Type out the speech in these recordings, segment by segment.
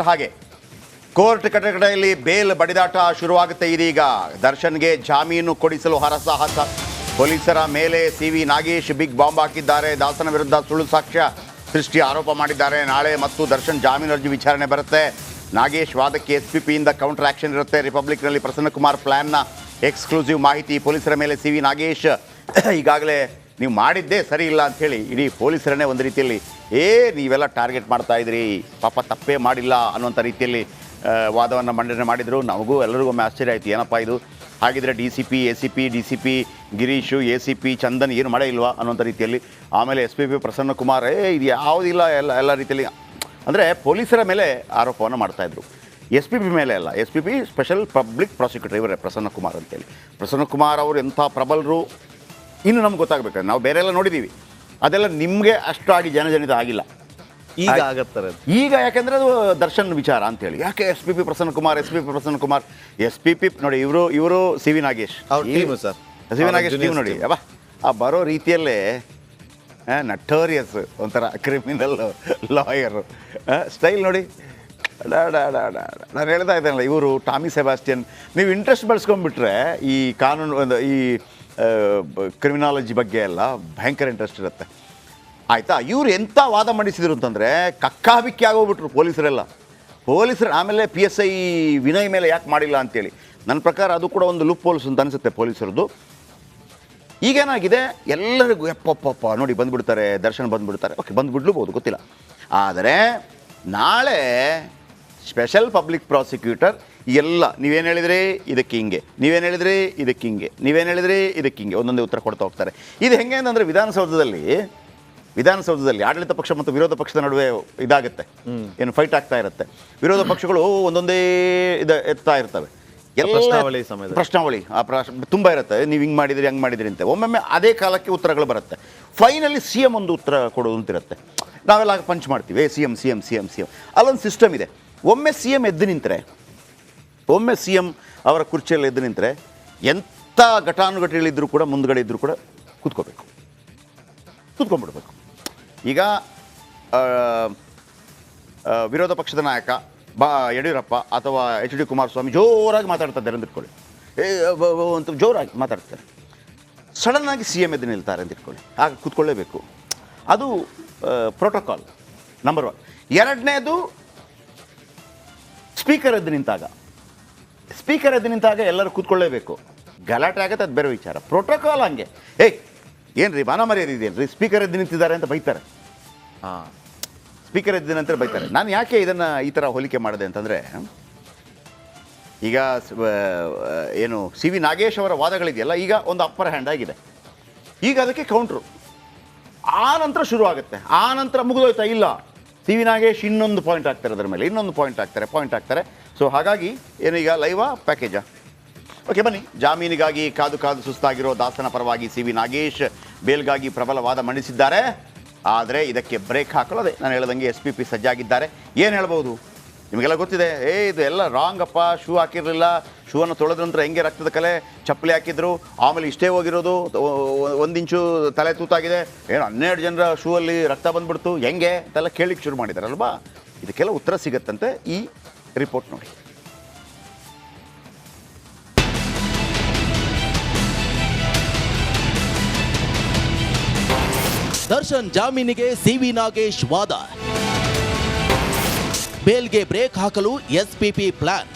ಹಾಗೆ court ಕಟಕಟೆಯಲ್ಲಿ bale ಬಡಿದಾಟ ಶುರುವಾಗುತ್ತೆ. ಇದೀಗ ದರ್ಶನ್ಗೆ ಜಾಮೀನು ಕೊಡಿಸಲು ಹರಸಾಹಸ. ಪೊಲೀಸರ ಮೇಲೆ ಸಿವಿ ನಾಗೇಶ್ ಬಿಗ್ ಬಾಂಬ್ ಹಾಕಿದ್ದಾರೆ. ದಾಸನ ವಿರುದ್ಧ ಸುಳ್ಳು ಸಾಕ್ಷ್ಯ ಸೃಷ್ಟಿ ಆರೋಪ ಮಾಡಿದ್ದಾರೆ. ನಾಳೆ ಮತ್ತು ದರ್ಶನ್ ಜಾಮೀನು ಅರ್ಜಿ ವಿಚಾರಣೆ ಬರುತ್ತೆ. ನಾಗೇಶ್ ವಾದಕ್ಕೆ ಎಸ್ಪಿಪಿಯಿಂದ ಕೌಂಟರ್ ಆಕ್ಷನ್ ಇರುತ್ತೆ. ರಿಪಬ್ಲಿಕ್ನಲ್ಲಿ ಪ್ರಸನ್ನಕುಮಾರ್ ಪ್ಲಾನ್ನ ಎಕ್ಸ್ಕ್ಲೂಸಿವ್ ಮಾಹಿತಿ. ಪೊಲೀಸರ ಮೇಲೆ ಸಿವಿ ನಾಗೇಶ್ ಈಗಾಗಲೇ ನೀವು ಮಾಡಿದ್ದೇ ಸರಿ ಇಲ್ಲ ಅಂಥೇಳಿ ಇಡೀ ಪೊಲೀಸರನ್ನೇ ಒಂದು ರೀತಿಯಲ್ಲಿ ನೀವೆಲ್ಲ ಟಾರ್ಗೆಟ್ ಮಾಡ್ತಾ ಇದ್ರಿ, ಪಾಪ ತಪ್ಪೇ ಮಾಡಿಲ್ಲ ಅನ್ನುವಂಥ ರೀತಿಯಲ್ಲಿ ವಾದವನ್ನು ಮಂಡನೆ ಮಾಡಿದರು. ನಮಗೂ ಎಲ್ಲರಿಗೂ ಒಮ್ಮೆ ಆಶ್ಚರ್ಯ ಆಯಿತು, ಏನಪ್ಪ ಇದು, ಹಾಗಿದ್ರೆ D C P, A C P, D C P Girish, A C P Chandan ಏನು ಮಾಡೇ ಇಲ್ವಾ ಅನ್ನೋಂಥ ರೀತಿಯಲ್ಲಿ. ಆಮೇಲೆ ಎಸ್ ಪಿ ಪ್ರಸನ್ನಕುಮಾರ್ ಇದು ಯಾವುದಿಲ್ಲ ಎಲ್ಲ ರೀತಿಯಲ್ಲಿ ಅಂದರೆ ಪೊಲೀಸರ ಮೇಲೆ ಆರೋಪವನ್ನು ಮಾಡ್ತಾಯಿದ್ರು. ಎಸ್ ಪಿ ಮೇಲೆ ಅಲ್ಲ, S P special public prosecutor ಇವರೇ ಪ್ರಸನ್ನಕುಮಾರ್ ಅಂತೇಳಿ. ಪ್ರಸನ್ನಕುಮಾರ್ ಅವರು ಎಂಥ ಪ್ರಬಲರು ಇನ್ನು ನಮ್ಗೆ ಗೊತ್ತಾಗಬೇಕಾದ್ರೆ, ನಾವು ಬೇರೆ ಎಲ್ಲ ನೋಡಿದ್ದೀವಿ, ಅದೆಲ್ಲ ನಿಮಗೆ ಅಷ್ಟಾಗಿ ಜನಜನಿತ ಆಗಿಲ್ಲ. ಈಗ ಆಗತ್ತಾರೆ ಈಗ ಯಾಕೆಂದರೆ ಅದು ದರ್ಶನ್ ವಿಚಾರ ಅಂತೇಳಿ. ಯಾಕೆ S P Prasannakumar S P ನೋಡಿ, ಇವರು C V Nagesh sir, C V Nagesh team ನೋಡಿ, ಅಬ್ಬಾ ಆ ಬರೋ ರೀತಿಯಲ್ಲೇ ನಟೋರಿಯಸ್, ಒಂಥರ ಕ್ರಿಮಿನಲ್ ಲಾಯರು ಸ್ಟೈಲ್ ನೋಡಿ. ನಾನು ಹೇಳ್ತಾ ಇದ್ದೇನಲ್ಲ, ಇವರು ಟಾಮಿ ಸೆಬಾಸ್ಟಿಯನ್. ನೀವು ಇಂಟ್ರೆಸ್ಟ್ ಬೆಳೆಸ್ಕೊಂಡ್ಬಿಟ್ರೆ ಈ ಕಾನೂನು ಒಂದು ಈ ಕ್ರಿಮಿನಾಲಜಿ ಬಗ್ಗೆ ಎಲ್ಲ ಭಯಂಕರ ಇಂಟ್ರೆಸ್ಟ್ ಇರುತ್ತೆ, ಆಯಿತಾ. ಇವರು ಎಂಥ ವಾದ ಮಂಡಿಸಿದ್ರು ಅಂತಂದರೆ ಕಕ್ಕಾಬಿಕ್ಕಿ ಆಗೋಗ್ಬಿಟ್ರು ಪೊಲೀಸರು. ಆಮೇಲೆ PSI ವಿನಯ್ ಮೇಲೆ ಯಾಕೆ ಮಾಡಿಲ್ಲ ಅಂತೇಳಿ. ನನ್ನ ಪ್ರಕಾರ ಅದು ಕೂಡ ಒಂದು ಲೂಪ್ ಹೋಲ್ಸ್ ಅಂತ ಅನಿಸುತ್ತೆ ಪೊಲೀಸರದ್ದು. ಈಗೇನಾಗಿದೆ, ಎಲ್ಲರಿಗೂ ಎಪ್ಪಪ್ಪ ನೋಡಿ ಬಂದುಬಿಡ್ತಾರೆ, ದರ್ಶನ್ ಬಂದುಬಿಡ್ತಾರೆ, ಓಕೆ ಬಂದುಬಿಡ್ಲೂಬೋದು, ಗೊತ್ತಿಲ್ಲ. ಆದರೆ ನಾಳೆ ಸ್ಪೆಷಲ್ ಪಬ್ಲಿಕ್ ಪ್ರಾಸಿಕ್ಯೂಟರ್ ಎಲ್ಲ ನೀವೇನು ಹೇಳಿದ್ರಿ ಇದಕ್ಕೆ ಹಿಂಗೆ, ನೀವೇನು ಹೇಳಿದ್ರಿ ಇದಕ್ಕೆ ಹಿಂಗೆ, ನೀವೇನು ಹೇಳಿದ್ರಿ ಇದಕ್ಕೆ ಹಿಂಗೆ ಒಂದೊಂದೇ ಉತ್ತರ ಕೊಡ್ತಾ ಹೋಗ್ತಾರೆ. ಇದು ಹೆಂಗೆ ಅಂತಂದರೆ ವಿಧಾನಸೌಧದಲ್ಲಿ ಆಡಳಿತ ಪಕ್ಷ ಮತ್ತು ವಿರೋಧ ಪಕ್ಷದ ನಡುವೆ ಇದಾಗುತ್ತೆ, ಏನು ಫೈಟ್ ಆಗ್ತಾ ಇರುತ್ತೆ. ವಿರೋಧ ಪಕ್ಷಗಳು ಒಂದೊಂದೇ ಎತ್ತಾ ಇರ್ತವೆ, ಎಲ್ಲ ಪ್ರಶ್ನಾವಳಿ ತುಂಬ ಇರುತ್ತೆ. ನೀವು ಹಿಂಗೆ ಮಾಡಿದಿರಿ ಹಂಗೆ ಮಾಡಿದಿರಿ ಅಂತ. ಒಮ್ಮೊಮ್ಮೆ ಅದೇ ಕಾಲಕ್ಕೆ ಉತ್ತರಗಳು ಬರುತ್ತೆ. ಫೈನಲಿ CM ಒಂದು ಉತ್ತರ ಕೊಡೋದು ಅಂತಿರುತ್ತೆ. ನಾವೆಲ್ಲ ಪಂಚ್ ಮಾಡ್ತೀವಿ, CM ಅಲ್ಲೊಂದು ಸಿಸ್ಟಮ್ ಇದೆ. ಒಮ್ಮೆ CM ಎದ್ದು ನಿಂತರೆ, ಅವರ ಕುರ್ಚಿಯಲ್ಲಿ ಎದ್ದು ನಿಂತರೆ ಎಂಥ ಘಟಾನುಘಟಿಗಳಿದ್ದರೂ ಕೂಡ ಮುಂದ್ಗಡೆ ಇದ್ದರೂ ಕೂಡ ಕೂತ್ಕೊಂಡ್ಬಿಡ್ಬೇಕು. ಈಗ ವಿರೋಧ ಪಕ್ಷದ ನಾಯಕ ಯಡಿಯೂರಪ್ಪ ಅಥವಾ HD ಕುಮಾರಸ್ವಾಮಿ ಜೋರಾಗಿ ಮಾತಾಡ್ತಾ ಇದ್ದಾರೆ ಅಂತ ಇಟ್ಕೊಳ್ಳಿ, ಅಂತ ಜೋರಾಗಿ ಮಾತಾಡ್ತಾರೆ. ಸಡನ್ನಾಗಿ CM ಎದ್ದು ನಿಲ್ತಾರೆ ಅಂತ ಇಟ್ಕೊಳ್ಳಿ, ಆಗ ಕೂತ್ಕೊಳ್ಳೇಬೇಕು. ಅದು ಪ್ರೋಟೋಕಾಲ್ ನಂಬರ್ 1. ಎರಡನೇದು, ಸ್ಪೀಕರ್ ಎದ್ದು ನಿಂತಾಗ ಎಲ್ಲರೂ ಕೂತ್ಕೊಳ್ಳೇಬೇಕು. ಗಲಾಟೆ ಆಗುತ್ತೆ, ಅದು ಬೇರೆ ವಿಚಾರ. ಪ್ರೋಟೋಕಾಲ್ ಹಂಗೆ. ಏನು ರೀ ಮಾನ ಮರ್ಯಾದೆ ಇದೆಯಲ್ಲ ರೀ, ಸ್ಪೀಕರ್ ಎದ್ದು ನಿಂತಿದ್ದಾರೆ ಅಂತ ಬೈತಾರೆ. ಸ್ಪೀಕರ್ ಎದ್ದ ನಂತರ ಬೈತಾರೆ. ನಾನು ಯಾಕೆ ಇದನ್ನು ಈ ಥರ ಹೋಲಿಕೆ ಮಾಡಿದೆ ಅಂತಂದರೆ, ಈಗ ಏನು ಸಿ ವಿ ನಾಗೇಶ್ ಅವರ ವಾದಗಳಿದೆಯಲ್ಲ, ಈಗ ಒಂದು ಅಪ್ಪರ್ ಹ್ಯಾಂಡ್ ಆಗಿದೆ. ಈಗ ಅದಕ್ಕೆ ಕೌಂಟ್ರು ಆ ನಂತರ ಶುರು ಆಗುತ್ತೆ. ಆ ನಂತರ ಮುಗಿದೋಯ್ತಾ ಇಲ್ಲ, ಸಿ ವಿ ನಾಗೇಶ್ ಇನ್ನೊಂದು ಪಾಯಿಂಟ್ ಆಗ್ತಾರೆ, ಅದರ ಮೇಲೆ ಇನ್ನೊಂದು ಪಾಯಿಂಟ್ ಆಗ್ತಾರೆ. ಸೊ ಹಾಗಾಗಿ ಏನು, ಈಗ ಲೈವಾ ಪ್ಯಾಕೇಜಾ? ಓಕೆ, ಬನ್ನಿ. ಜಾಮೀನಿಗಾಗಿ ಕಾದು ಸುಸ್ತಾಗಿರೋ ದಾಸನ ಪರವಾಗಿ ಸಿ ವಿ ನಾಗೇಶ್ ಬೇಲ್ಗಾಗಿ ಪ್ರಬಲ ವಾದ ಮಂಡಿಸಿದ್ದಾರೆ. ಆದರೆ ಇದಕ್ಕೆ ಬ್ರೇಕ್ ಹಾಕೊಳ್ಳೋದೆ ನಾನು ಹೇಳ್ದಂಗೆ SPP ಸಜ್ಜಾಗಿದ್ದಾರೆ. ಏನು ಹೇಳ್ಬೋದು, ನಿಮಗೆಲ್ಲ ಗೊತ್ತಿದೆ. ಇದು ಎಲ್ಲ ರಾಂಗ್ ಅಪ್ಪ, ಶೂ ಹಾಕಿರಲಿಲ್ಲ, ಶೂವನ್ನು ತೊಳೆದ ನಂತರ ಹೆಂಗೆ ರಕ್ತದ ಕಲೆ, ಚಪ್ಪಲಿ ಹಾಕಿದ್ರು, ಆಮೇಲೆ ಇಷ್ಟೇ ಹೋಗಿರೋದು, 1 ಇಂಚು ತಲೆ ತೂತಾಗಿದೆ, ಏನು 12 ಜನರ ಶೂ ಅಲ್ಲಿ ರಕ್ತ ಬಂದ್ಬಿಡ್ತು, ಹೆಂಗೆ ಅಂತೆಲ್ಲ ಕೇಳಿಕ್ಕೆ ಶುರು ಮಾಡಿದಾರಲ್ವಾ. ಇದಕ್ಕೆಲ್ಲ ಉತ್ತರ ಸಿಗತ್ತಂತೆ ಈ ರಿಪೋರ್ಟ್ ನೋಡಿ. ದರ್ಶನ್ ಜಾಮೀನಿಗೆ ಸಿವಿ ನಾಗೇಶ್ ವಾದ, ಬೇಲ್ಗೆ ಬ್ರೇಕ್ ಹಾಕಲು SPP ಪ್ಲಾನ್.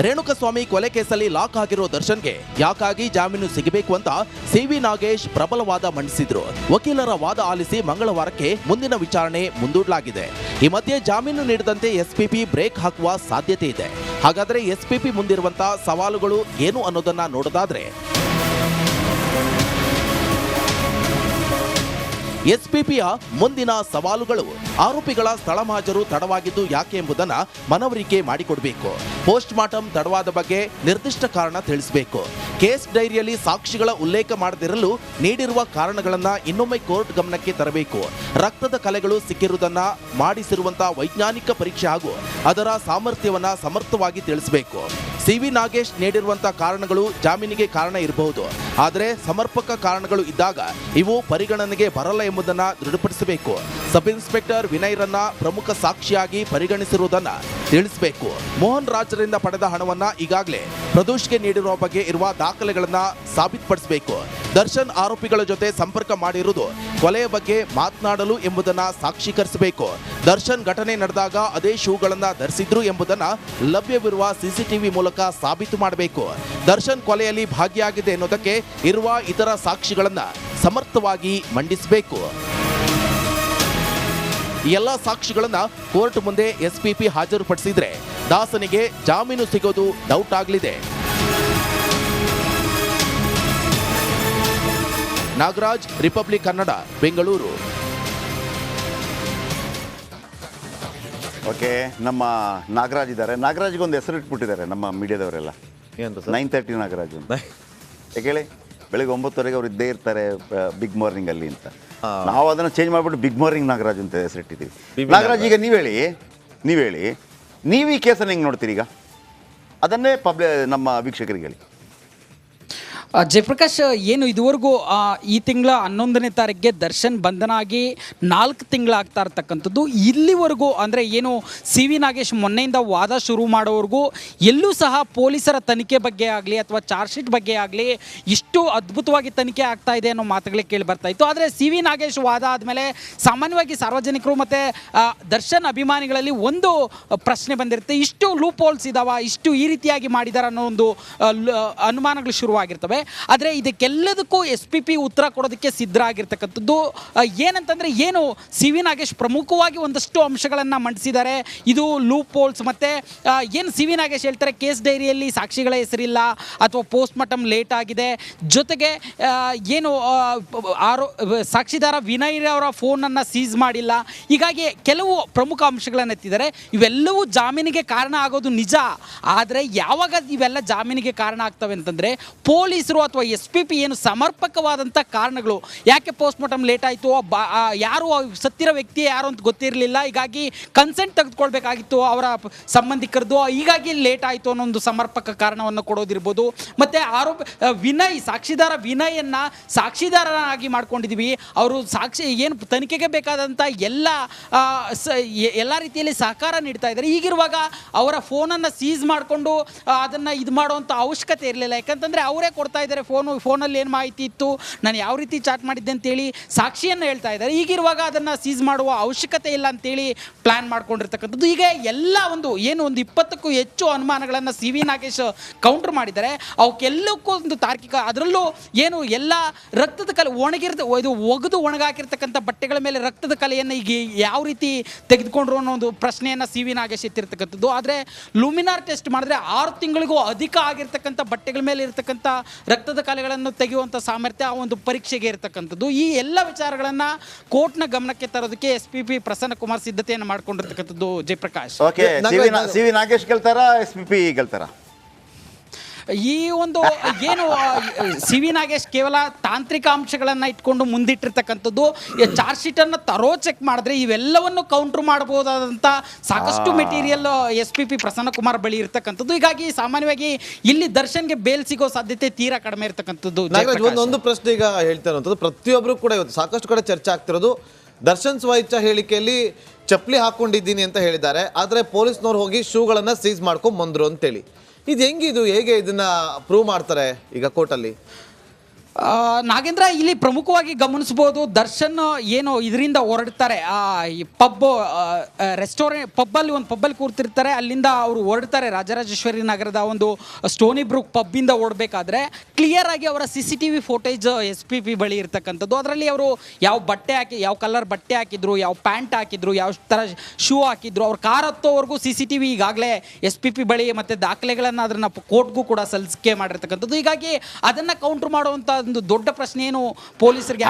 ರೇಣುಕಸ್ವಾಮಿ ಕೊಲೆ ಕೇಸಲ್ಲಿ ಲಾಕ್ ಆಗಿರೋ ದರ್ಶನ್ಗೆ ಯಾಕಾಗಿ ಜಾಮೀನು ಸಿಗಬೇಕು ಅಂತ ಸಿವಿ ನಾಗೇಶ್ ಪ್ರಬಲ ವಾದ ಮಂಡಿಸಿದ್ರು. ವಕೀಲರ ವಾದ ಆಲಿಸಿ ಮಂಗಳವಾರಕ್ಕೆ ಮುಂದಿನ ವಿಚಾರಣೆ ಮುಂದೂಡಲಾಗಿದೆ. ಈ ಮಧ್ಯೆ ಜಾಮೀನು ನೀಡದಂತೆ SPP ಬ್ರೇಕ್ ಹಾಕುವ ಸಾಧ್ಯತೆ ಇದೆ. ಹಾಗಾದ್ರೆ SPP ಮುಂದಿರುವಂತಹ ಸವಾಲುಗಳು ಏನು ಅನ್ನೋದನ್ನ ನೋಡೋದಾದ್ರೆ, SPPಯ ಮುಂದಿನ ಸವಾಲುಗಳು: ಆರೋಪಿಗಳ ಸ್ಥಳ ಮಹಾಜರು ತಡವಾಗಿದ್ದು ಯಾಕೆ ಎಂಬುದನ್ನು ಮನವರಿಕೆ ಮಾಡಿಕೊಡಬೇಕು. ಪೋಸ್ಟ್ ಮಾರ್ಟಮ್ ತಡವಾದ ಬಗ್ಗೆ ನಿರ್ದಿಷ್ಟ ಕಾರಣ ತಿಳಿಸಬೇಕು. ಕೇಸ್ ಡೈರಿಯಲ್ಲಿ ಸಾಕ್ಷಿಗಳ ಉಲ್ಲೇಖ ಮಾಡದಿರಲು ನೀಡಿರುವ ಕಾರಣಗಳನ್ನು ಇನ್ನೊಮ್ಮೆ ಕೋರ್ಟ್ ಗಮನಕ್ಕೆ ತರಬೇಕು. ರಕ್ತದ ಕಲೆಗಳು ಸಿಕ್ಕಿರುವುದನ್ನ ಮಾಡಿಸಿರುವಂತಹ ವೈಜ್ಞಾನಿಕ ಪರೀಕ್ಷೆ ಹಾಗೂ ಅದರ ಸಾಮರ್ಥ್ಯವನ್ನ ಸಮರ್ಥವಾಗಿ ತಿಳಿಸಬೇಕು. ಸಿವಿ ನಾಗೇಶ್ ನೀಡಿರುವಂತಹ ಕಾರಣಗಳು ಜಾಮೀನಿಗೆ ಕಾರಣ ಇರಬಹುದು, ಆದರೆ ಸಮರ್ಪಕ ಕಾರಣಗಳು ಇದ್ದಾಗ ಇವು ಪರಿಗಣನೆಗೆ ಬರಲ್ಲ ಎಂಬುದನ್ನು ದೃಢಪಡಿಸಬೇಕು. ಸಬ್ ಇನ್ಸ್ಪೆಕ್ಟರ್ ವಿನಯ್ರನ್ನ ಪ್ರಮುಖ ಸಾಕ್ಷಿಯಾಗಿ ಪರಿಗಣಿಸಿರುವುದನ್ನ ತಿಳಿಸಬೇಕು. ಮೋಹನ್ ರಾಜ್ರಿಂದ ಪಡೆದ ಹಣವನ್ನ ಈಗಾಗಲೇ ಪ್ರದೋಷ್ಗೆ ನೀಡಿರುವ ಬಗ್ಗೆ ಇರುವ ದಾಖಲೆಗಳನ್ನ ಸಾಬೀತುಪಡಿಸಬೇಕು. ದರ್ಶನ್ ಆರೋಪಿಗಳ ಜೊತೆ ಸಂಪರ್ಕ ಮಾಡಿರುವುದು ಕೊಲೆಯ ಬಗ್ಗೆ ಮಾತನಾಡಲು ಎಂಬುದನ್ನ ಸಾಕ್ಷೀಕರಿಸಬೇಕು. ದರ್ಶನ್ ಘಟನೆ ನಡೆದಾಗ ಅದೇ ಶೂಗಳನ್ನ ಧರಿಸಿದ್ರು ಎಂಬುದನ್ನ ಲಭ್ಯವಿರುವ ಸಿಸಿಟಿವಿ ಮೂಲಕ ಸಾಬೀತು ಮಾಡಬೇಕು. ದರ್ಶನ್ ಕೊಲೆಯಲ್ಲಿ ಭಾಗಿಯಾಗಿದೆ ಎನ್ನುವುದಕ್ಕೆ ಇರುವ ಇತರ ಸಾಕ್ಷಿಗಳನ್ನ ಸಮರ್ಥವಾಗಿ ಮಂಡಿಸಬೇಕು. ಈ ಎಲ್ಲ ಸಾಕ್ಷಿಗಳನ್ನ ಕೋರ್ಟ್ ಮುಂದೆ ಎಸ್ಪಿಪಿ ಹಾಜರುಪಡಿಸಿದ್ರೆ ದಾಸನಿಗೆ ಜಾಮೀನು ಸಿಗೋದು ಡೌಟ್ ಆಗಲಿದೆ. ನಾಗರಾಜ್, ರಿಪಬ್ಲಿಕ್ ಕನ್ನಡ, ಬೆಂಗಳೂರು. ಓಕೆ, ನಮ್ಮ ನಾಗರಾಜ್ ಇದ್ದಾರೆ. ನಾಗರಾಜ್ಗೆ ಒಂದು ಹೆಸರು ಇಟ್ಬಿಟ್ಟಿದ್ದಾರೆ ನಮ್ಮ ಮೀಡಿಯಾದವರೆಲ್ಲ, ಏನಂತ ಸರ್? 9:30 ನಾಗರಾಜ್ ಅಂತ. ಯಾಕೆ ಹೇಳಿ, ಬೆಳಿಗ್ಗೆ 9:00 ಅವ್ರು ಇದ್ದೇ ಇರ್ತಾರೆ ಬಿಗ್ ಮಾರ್ನಿಂಗ್ ಅಲ್ಲಿ ಅಂತ. ನಾವು ಅದನ್ನು ಚೇಂಜ್ ಮಾಡಿಬಿಟ್ಟು ಬಿಗ್ ಮಾರ್ನಿಂಗ್ ನಾಗರಾಜ್ ಅಂತ ಹೆಸರಿಟ್ಟಿದ್ದೀವಿ. ನಾಗರಾಜ್, ಈಗ ನೀವು ಹೇಳಿ ನೀವು ಈ ಕೇಸನ್ನು ಹೆಂಗೆ ನೋಡ್ತೀರಿ? ಈಗ ಅದನ್ನೇ ನಮ್ಮ ವೀಕ್ಷಕರಿಗೆ ಹೇಳಿ. ಜಯಪ್ರಕಾಶ್, ಏನು ಇದುವರೆಗೂ ಈ ತಿಂಗಳ 11ನೇ ತಾರೀಕಿಗೆ ದರ್ಶನ್ ಬಂಧನ ಆಗಿ 4 ತಿಂಗಳಾಗ್ತಾ ಇರ್ತಕ್ಕಂಥದ್ದು. ಇಲ್ಲಿವರೆಗೂ ಅಂದರೆ ಏನು ಸಿ ವಿ ನಾಗೇಶ್ ಮೊನ್ನೆಯಿಂದ ವಾದ ಶುರು ಮಾಡೋವರೆಗೂ ಎಲ್ಲೂ ಸಹ ಪೊಲೀಸರ ತನಿಖೆ ಬಗ್ಗೆ ಆಗಲಿ ಅಥವಾ ಚಾರ್ಜ್ ಶೀಟ್ ಬಗ್ಗೆ ಆಗಲಿ ಇಷ್ಟು ಅದ್ಭುತವಾಗಿ ತನಿಖೆ ಆಗ್ತಾ ಇದೆ ಅನ್ನೋ ಮಾತುಗಳೇ ಕೇಳಿ ಬರ್ತಾ ಇತ್ತು. ಆದರೆ ಸಿ ವಿ ನಾಗೇಶ್ ವಾದ ಆದಮೇಲೆ ಸಾಮಾನ್ಯವಾಗಿ ಸಾರ್ವಜನಿಕರು ಮತ್ತು ದರ್ಶನ್ ಅಭಿಮಾನಿಗಳಲ್ಲಿ ಒಂದು ಪ್ರಶ್ನೆ ಬಂದಿರುತ್ತೆ, ಇಷ್ಟು ಲೂಪ್ ಹೋಲ್ಸ್ ಇದಾವ, ಇಷ್ಟು ಈ ರೀತಿಯಾಗಿ ಮಾಡಿದಾರ ಅನ್ನೋ ಒಂದು ಅನುಮಾನಗಳು ಶುರುವಾಗಿರ್ತವೆ. ಆದರೆ ಇದಕ್ಕೆಲ್ಲದಕ್ಕೂ SPP ಉತ್ತರ ಕೊಡೋದಕ್ಕೆ ಸಿದ್ಧರಾಗಿರ್ತಕ್ಕಂಥದ್ದು. ಏನಂತಂದರೆ ಏನು ಸಿ ವಿ ನಾಗೇಶ್ ಪ್ರಮುಖವಾಗಿ ಒಂದಷ್ಟು ಅಂಶಗಳನ್ನು ಮಂಡಿಸಿದ್ದಾರೆ. ಇದು ಲೂಪ್ ಹೋಲ್ಸ್ ಮತ್ತು ಏನು ಸಿ ವಿ ನಾಗೇಶ್ ಹೇಳ್ತಾರೆ, ಕೇಸ್ ಡೈರಿಯಲ್ಲಿ ಸಾಕ್ಷಿಗಳ ಹೆಸರಿಲ್ಲ ಅಥವಾ ಪೋಸ್ಟ್ ಮಾರ್ಟಮ್ ಲೇಟ್ ಆಗಿದೆ, ಜೊತೆಗೆ ಏನು ಸಾಕ್ಷಿದಾರ ವಿನಯ್ ಅವರ ಫೋನನ್ನು ಸೀಸ್ ಮಾಡಿಲ್ಲ. ಹೀಗಾಗಿ ಕೆಲವು ಪ್ರಮುಖ ಅಂಶಗಳನ್ನು ಎತ್ತಿದ್ದಾರೆ. ಇವೆಲ್ಲವೂ ಜಾಮೀನಿಗೆ ಕಾರಣ ಆಗೋದು ನಿಜ. ಆದರೆ ಯಾವಾಗ ಇವೆಲ್ಲ ಜಾಮೀನಿಗೆ ಕಾರಣ ಆಗ್ತವೆ ಅಂತಂದರೆ ಪೊಲೀಸರು ಅಥವಾ SPP ಏನು ಸಮರ್ಪಕವಾದಂಥ ಕಾರಣಗಳು, ಯಾಕೆ ಪೋಸ್ಟ್ ಮಾರ್ಟಮ್ ಲೇಟ್ ಆಯಿತು, ಯಾರು ಸತ್ತಿರೋ ವ್ಯಕ್ತಿ ಯಾರು ಅಂತ ಗೊತ್ತಿರಲಿಲ್ಲ, ಹೀಗಾಗಿ ಕನ್ಸೆಂಟ್ ತೆಗೆದುಕೊಳ್ಬೇಕಾಗಿತ್ತು ಅವರ ಸಂಬಂಧಿಕರದ್ದು, ಹೀಗಾಗಿ ಲೇಟ್ ಆಯಿತು ಅನ್ನೋ ಒಂದು ಸಮರ್ಪಕ ಕಾರಣವನ್ನು ಕೊಡೋದಿರ್ಬೋದು. ಮತ್ತು ವಿನಯ್, ಸಾಕ್ಷಿದಾರ ವಿನಯನ್ನ ಸಾಕ್ಷಿದಾರನಾಗಿ ಮಾಡ್ಕೊಂಡಿದ್ದೀವಿ, ಅವರು ಸಾಕ್ಷಿ ಏನು ತನಿಖೆಗೆ ಬೇಕಾದಂಥ ಎಲ್ಲ ರೀತಿಯಲ್ಲಿ ಸಹಕಾರ ನೀಡ್ತಾ ಇದ್ದಾರೆ. ಹೀಗಿರುವಾಗ ಅವರ ಫೋನನ್ನು ಸೀಸ್ ಮಾಡಿಕೊಂಡು ಅದನ್ನು ಇದು ಮಾಡುವಂಥ ಅವಶ್ಯಕತೆ ಇರಲಿಲ್ಲ. ಯಾಕಂತಂದರೆ ಅವರೇ ಕೊಡ್ತಾ ಇದ್ದಾರೆ ಫೋನಲ್ಲಿ ಏನು ಮಾಹಿತಿ ಇತ್ತು, ನಾನು ಯಾವ ರೀತಿ ಚಾಟ್ ಮಾಡಿದ್ದೆ ಅಂತೇಳಿ ಸಾಕ್ಷಿಯನ್ನು ಹೇಳ್ತಾ ಇದ್ದಾರೆ. ಈಗಿರುವಾಗ ಅದನ್ನು ಸೀಸ್ ಮಾಡುವ ಅವಶ್ಯಕತೆ ಇಲ್ಲ ಅಂತೇಳಿ ಪ್ಲ್ಯಾನ್ ಮಾಡ್ಕೊಂಡಿರ್ತಕ್ಕಂಥದ್ದು. ಈಗ ಎಲ್ಲ ಒಂದು 20ಕ್ಕೂ ಹೆಚ್ಚು ಅನುಮಾನಗಳನ್ನು ಸಿ ವಿ ನಾಗೇಶ್ ಕೌಂಟರ್ ಮಾಡಿದ್ದಾರೆ. ಅವಕ್ಕೆಲ್ಲಕ್ಕೂ ಒಂದು ತಾರ್ಕಿಕ, ಅದರಲ್ಲೂ ಏನು ಎಲ್ಲ ರಕ್ತದ ಕಲೆ ಇದು ಒಗೆದು ಒಣಗಾಕಿರ್ತಕ್ಕಂಥ ಬಟ್ಟೆಗಳ ಮೇಲೆ ರಕ್ತದ ಕಲೆಯನ್ನು ಈಗ ಯಾವ ರೀತಿ ತೆಗೆದುಕೊಂಡ್ರು ಅನ್ನೋ ಒಂದು ಪ್ರಶ್ನೆಯನ್ನು ಸಿ ವಿ ನಾಗೇಶ್ ಎತ್ತಿರ್ತಕ್ಕಂಥದ್ದು. ಆದರೆ ಲೂಮಿನಾರ್ ಟೆಸ್ಟ್ ಮಾಡಿದ್ರೆ 6 ತಿಂಗಳಿಗೂ ಅಧಿಕ ಆಗಿರ್ತಕ್ಕಂಥ ಬಟ್ಟೆಗಳ ಮೇಲೆ ಇರ್ತಕ್ಕಂಥ ರಕ್ತದ ಕಲೆಗಳನ್ನು ತೆಗೆಯುವಂಥ ಸಾಮರ್ಥ್ಯ ಆ ಒಂದು ಪರೀಕ್ಷೆಗೆ ಇರತಕ್ಕಂಥದ್ದು. ಈ ಎಲ್ಲ ವಿಚಾರಗಳನ್ನು ಕೋರ್ಟ್ನ ಗಮನಕ್ಕೆ ತರೋದಕ್ಕೆ SPP ಪ್ರಸನ್ನ ಕುಮಾರ್ ಸಿದ್ಧತೆಯನ್ನು ಮಾಡ್ಕೊಂಡಿರ್ತಕ್ಕಂಥದ್ದು. Jayaprakash, okay, C V Nagesh ಗೆಲ್ತಾರಾ SPP ಗೆಲ್ತಾರಾ? ಈ ಒಂದು ಏನು ಸಿ ವಿ ನಾಗೇಶ್ ಕೇವಲ ತಾಂತ್ರಿಕ ಅಂಶಗಳನ್ನು ಇಟ್ಕೊಂಡು ಮುಂದಿಟ್ಟಿರ್ತಕ್ಕಂಥದ್ದು. ಚಾರ್ಜ್ ಶೀಟನ್ನು ಚೆಕ್ ಮಾಡಿದ್ರೆ ಇವೆಲ್ಲವನ್ನು ಕೌಂಟರ್ ಮಾಡಬಹುದಾದಂಥ ಸಾಕಷ್ಟು ಮೆಟೀರಿಯಲ್ SPP ಪ್ರಸನ್ನ ಕುಮಾರ್ ಬಳಿ ಇರ್ತಕ್ಕಂಥದ್ದು. ಹೀಗಾಗಿ ಸಾಮಾನ್ಯವಾಗಿ ಇಲ್ಲಿ ದರ್ಶನ್ಗೆ ಬೇಲ್ ಸಿಗೋ ಸಾಧ್ಯತೆ ತೀರಾ ಕಡಿಮೆ ಇರ್ತಕ್ಕಂಥದ್ದು. ಒಂದು ಪ್ರಶ್ನೆ ಈಗ ಹೇಳ್ತಾ ಇರುವಂಥದ್ದು, ಪ್ರತಿಯೊಬ್ಬರು ಕೂಡ ಇವತ್ತು ಸಾಕಷ್ಟು ಕಡೆ ಚರ್ಚೆ ಆಗ್ತಿರೋದು, ದರ್ಶನ್ ಸ್ವಇಚ್ಛಾ ಹೇಳಿಕೆಯಲ್ಲಿ ಚಪ್ಪಲಿ ಹಾಕೊಂಡಿದ್ದೀನಿ ಅಂತ ಹೇಳಿದ್ದಾರೆ, ಆದರೆ ಪೊಲೀಸ್ನವ್ರು ಹೋಗಿ ಶೂಗಳನ್ನು ಸೀಸ್ ಮಾಡ್ಕೊಂಡು ಬಂದರು ಅಂತೇಳಿ. ಇದು ಹೆಂಗಿದು, ಹೇಗೆ ಇದನ್ನ ಪ್ರೂವ್ ಮಾಡ್ತಾರೆ ಈಗ ಕೋರ್ಟಲ್ಲಿ? ನಾಗೇಂದ್ರ, ಇಲ್ಲಿ ಪ್ರಮುಖವಾಗಿ ಗಮನಿಸ್ಬೋದು, ದರ್ಶನ್ ಏನು ಇದರಿಂದ ಹೊರಡ್ತಾರೆ, ಈ ಪಬ್ಬಲ್ಲಿ ಕೂರ್ತಿರ್ತಾರೆ, ಅಲ್ಲಿಂದ ಅವರು ಹೊರಡ್ತಾರೆ ರಾಜರಾಜೇಶ್ವರಿ ನಗರದ ಒಂದು ಸ್ಟೋನಿ ಬ್ರೂಕ್ ಪಬ್ಬಿಂದ ಓಡಬೇಕಾದ್ರೆ ಕ್ಲಿಯರ್ ಆಗಿ ಅವರ CCTV ಫೋಟೇಜ್ SPP ಬಳಿ ಇರ್ತಕ್ಕಂಥದ್ದು. ಅದರಲ್ಲಿ ಅವರು ಯಾವ ಕಲರ್ ಬಟ್ಟೆ ಹಾಕಿದ್ರು, ಯಾವ ಪ್ಯಾಂಟ್ ಹಾಕಿದ್ರು, ಯಾವ ಥರ ಶೂ ಹಾಕಿದ್ರು, ಅವ್ರ ಕಾರ್ ಹತ್ತೋವರೆಗೂ CCTV ಈಗಾಗಲೇ SPP ಬಳಿ ಮತ್ತು ದಾಖಲೆಗಳನ್ನು ಅದನ್ನು ಕೋರ್ಟ್ಗೂ ಕೂಡ ಸಲ್ಲಿಕೆ ಮಾಡಿರ್ತಕ್ಕಂಥದ್ದು. ಹೀಗಾಗಿ ಅದನ್ನು ಕೌಂಟರ್ ಮಾಡುವಂಥ ಒಂದು ದೊಡ್ಡ ಪ್ರಶ್ನೆ ಏನು ಪೊಲೀಸರಿಗೆ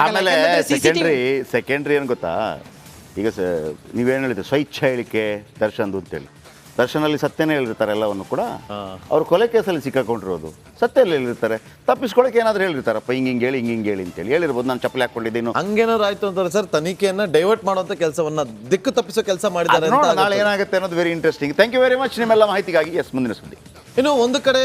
ಸೆಕೆಂಡ್ರಿ ಏನು ಗೊತ್ತಾ, ಈಗ ನೀವೇನು ಹೇಳಿದ್ರೆ ಸ್ವಇಚ್ಛಾ ಹೇಳಿಕೆ ದರ್ಶನ್ದು ಅಂತೇಳಿ, ದರ್ಶನಲ್ಲಿ ಸತ್ಯನೇ ಹೇಳಿರ್ತಾರೆ ಎಲ್ಲವನ್ನು ಕೂಡ. ಅವ್ರು ಕೊಲೆ ಕೇಸಲ್ಲಿ ಸಿಕ್ಕಾಕೊಂಡಿರೋದು ಸತ್ಯ ಹೇಳಿರ್ತಾರೆ, ತಪ್ಪಿಸ್ಕೊಳಕ್ಕೆ ಏನಾದ್ರು ಹೇಳಿರ್ತಾರಪ್ಪ, ಹಿಂಗೆ ಹೇಳಿ ಅಂತೇಳಿ ಹೇಳಿರ್ಬೋದು, ನಾನು ಚಪ್ಪಲಿ ಹಾಕೊಂಡಿದ್ದೀನಿ ಹಂಗೇನಾದ್ರು ಆಯ್ತು ಅಂತಾರೆ ಸರ್, ತನಿಖೆಯನ್ನ ಡೈವರ್ಟ್ ಮಾಡುವಂತ ಕೆಲಸವನ್ನ ದಿಕ್ಕು ತಪ್ಪಿಸೋ ಕೆಲಸ ಮಾಡಿದ್ದಾರೆ. ನಾಳೆ ಏನಾಗುತ್ತೆ ಅನ್ನೋದು very interesting. Thank you very much ನಿಮ್ಮೆಲ್ಲ ಮಾಹಿತಿಗಾಗಿ. ಮುಂದಿನ ಸುದ್ದಿ. ಇನ್ನು ಒಂದು ಕಡೆ